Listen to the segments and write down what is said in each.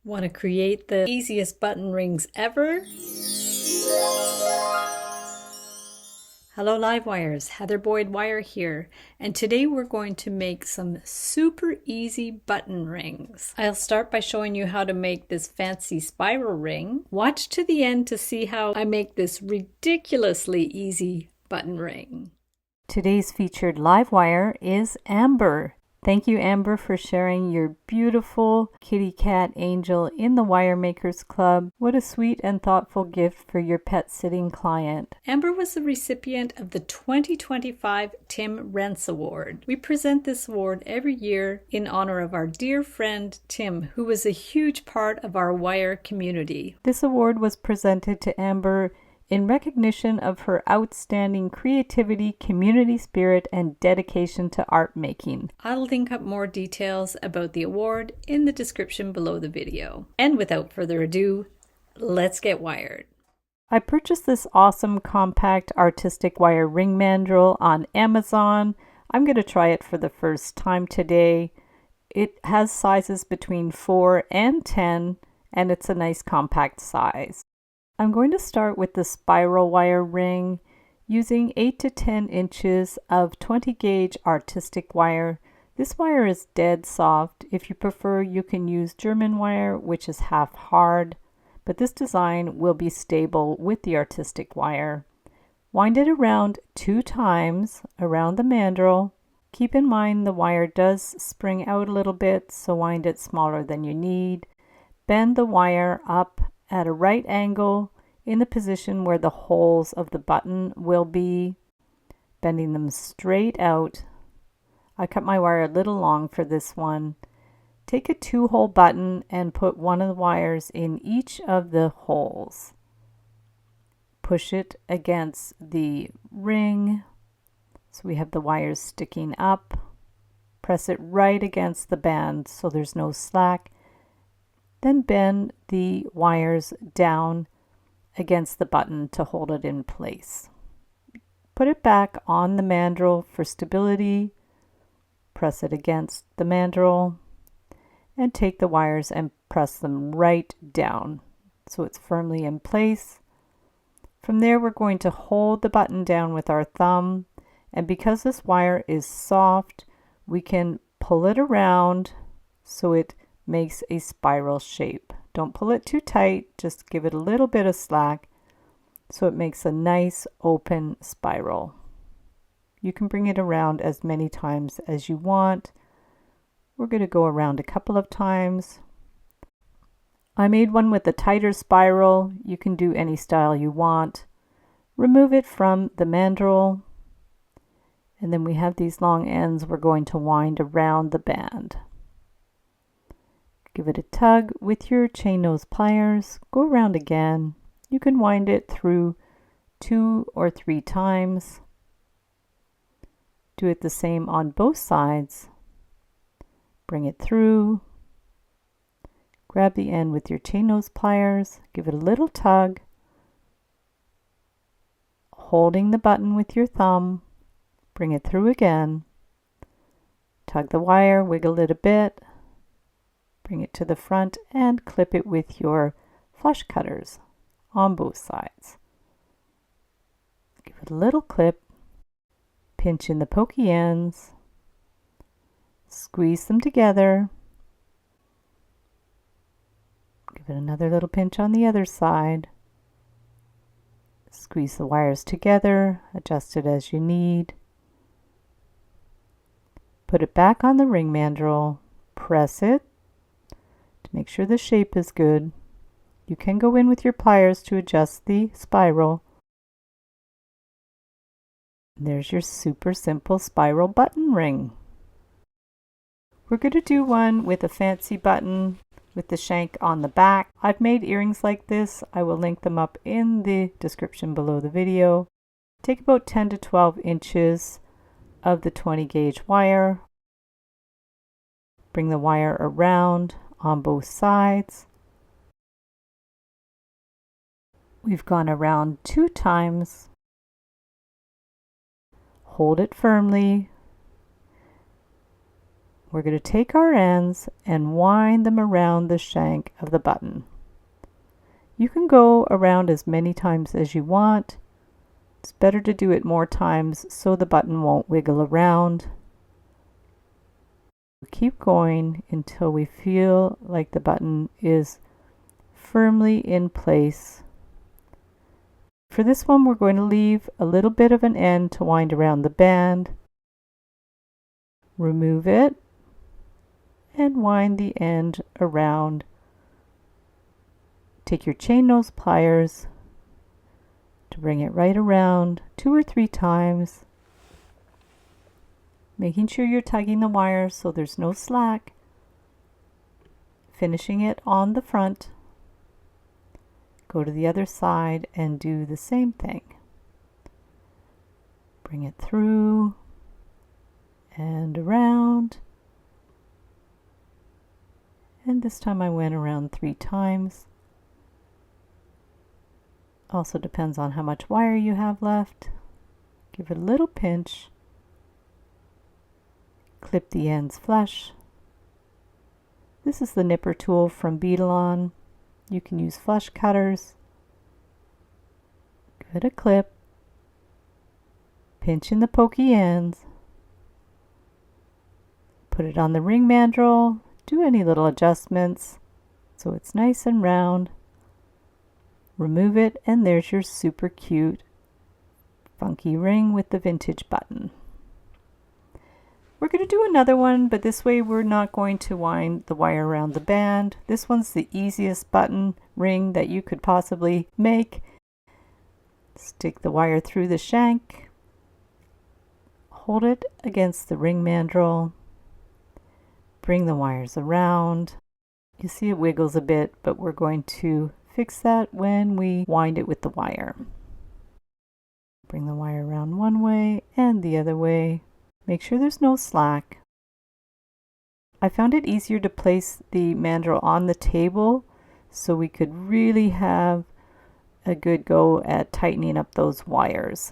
Want to create the easiest button rings ever? Hello Livewires, Heather Boyd Wire here, and today we're going to make some super easy button rings. I'll start by showing you how to make this fancy spiral ring. Watch to the end to see how I make this ridiculously easy button ring. Today's featured Livewire is Amber. Thank you, Amber, for sharing your beautiful kitty cat angel in the Wire Makers Club. What a sweet and thoughtful gift for your pet sitting client. Amber was the recipient of the 2025 Tim Rentz Award. We present this award every year in honor of our dear friend Tim, who was a huge part of our Wire community. This award was presented to Amber in recognition of her outstanding creativity, community spirit, and dedication to art making. I'll link up more details about the award in the description below the video. And without further ado, let's get wired. I purchased this awesome compact artistic wire ring mandrel on Amazon. I'm going to try it for the first time today. It has sizes between 4 and 10, and it's a nice compact size. I'm going to start with the spiral wire ring using 8 to 10 inches of 20 gauge artistic wire. This wire is dead soft. If you prefer, you can use German wire, which is half hard, but this design will be stable with the artistic wire. Wind it around 2 times around the mandrel. Keep in mind the wire does spring out a little bit, so wind it smaller than you need. Bend the wire up at a right angle in the position where the holes of the button will be, bending them straight out. I cut my wire a little long for this one. Take a 2-hole button and put one of the wires in each of the holes. Push it against the ring so we have the wires sticking up. Press it right against the band so there's no slack. Then bend the wires down against the button to hold it in place. Put it back on the mandrel for stability. Press it against the mandrel and take the wires and press them right down so it's firmly in place. From there, we're going to hold the button down with our thumb, and because this wire is soft, we can pull it around so it makes a spiral shape. Don't pull it too tight, just give it a little bit of slack so it makes a nice open spiral. You can bring it around as many times as you want. We're going to go around a couple of times. I made one with a tighter spiral. You can do any style you want. Remove it from the mandrel, and then we have these long ends we're going to wind around the band. Give it a tug with your chain nose pliers. Go around again. You can wind it through 2 or 3 times. Do it the same on both sides. Bring it through. Grab the end with your chain nose pliers. Give it a little tug. Holding the button with your thumb. Bring it through again. Tug the wire, wiggle it a bit. Bring it to the front and clip it with your flush cutters on both sides. Give it a little clip, pinch in the pokey ends, squeeze them together, give it another little pinch on the other side, squeeze the wires together, adjust it as you need, put it back on the ring mandrel, press it, make sure the shape is good. You can go in with your pliers to adjust the spiral. There's your super simple spiral button ring. We're going to do one with a fancy button with the shank on the back. I've made earrings like this. I will link them up in the description below the video. Take about 10 to 12 inches of the 20 gauge wire. Bring the wire around on both sides. We've gone around 2 times. Hold it firmly. we're going to take our ends and wind them around the shank of the button. You can go around as many times as you want. It's better to do it more times so the button won't wiggle around. Keep going until we feel like the button is firmly in place. For this one, we're going to leave a little bit of an end to wind around the band. Remove it and wind the end around. Take your chain nose pliers to bring it right around 2 or 3 times, making sure you're tugging the wire so there's no slack, finishing it on the front. Go to the other side and do the same thing. Bring it through and around. And this time I went around 3 times. Also depends on how much wire you have left. Give it a little pinch. Clip the ends flush. This is the nipper tool from Beadalon. You can use flush cutters. Give it a clip. Pinch in the pokey ends. Put it on the ring mandrel. Do any little adjustments so it's nice and round. Remove it, and there's your super cute funky ring with the vintage button. We're going to do another one, but this way we're not going to wind the wire around the band. This one's the easiest button ring that you could possibly make. Stick the wire through the shank. Hold it against the ring mandrel. Bring the wires around. You see it wiggles a bit, but we're going to fix that when we wind it with the wire. Bring the wire around one way and the other way. Make sure there's no slack. I found it easier to place the mandrel on the table so we could really have a good go at tightening up those wires.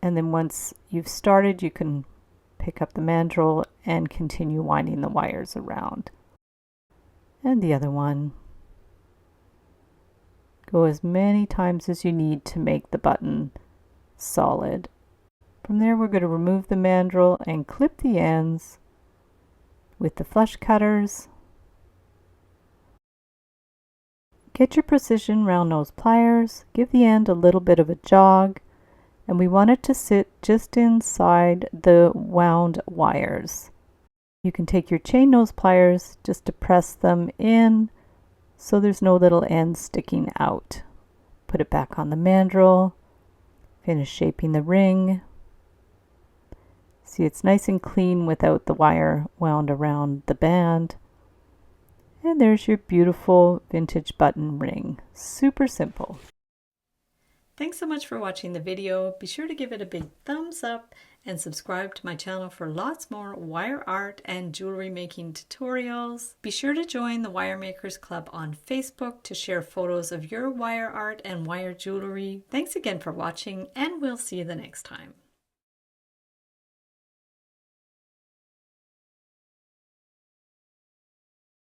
And then once you've started, you can pick up the mandrel and continue winding the wires around. And the other one. Go as many times as you need to make the button solid. From there, we're going to remove the mandrel and clip the ends with the flush cutters. Get your precision round nose pliers, give the end a little bit of a jog, and we want it to sit just inside the wound wires. You can take your chain nose pliers just to press them in so there's no little ends sticking out. Put it back on the mandrel, finish shaping the ring. See, it's nice and clean without the wire wound around the band. And there's your beautiful vintage button ring. Super simple. Thanks so much for watching the video. Be sure to give it a big thumbs up and subscribe to my channel for lots more wire art and jewelry making tutorials. Be sure to join the Wire Makers Club on Facebook to share photos of your wire art and wire jewelry. Thanks again for watching, and we'll see you the next time.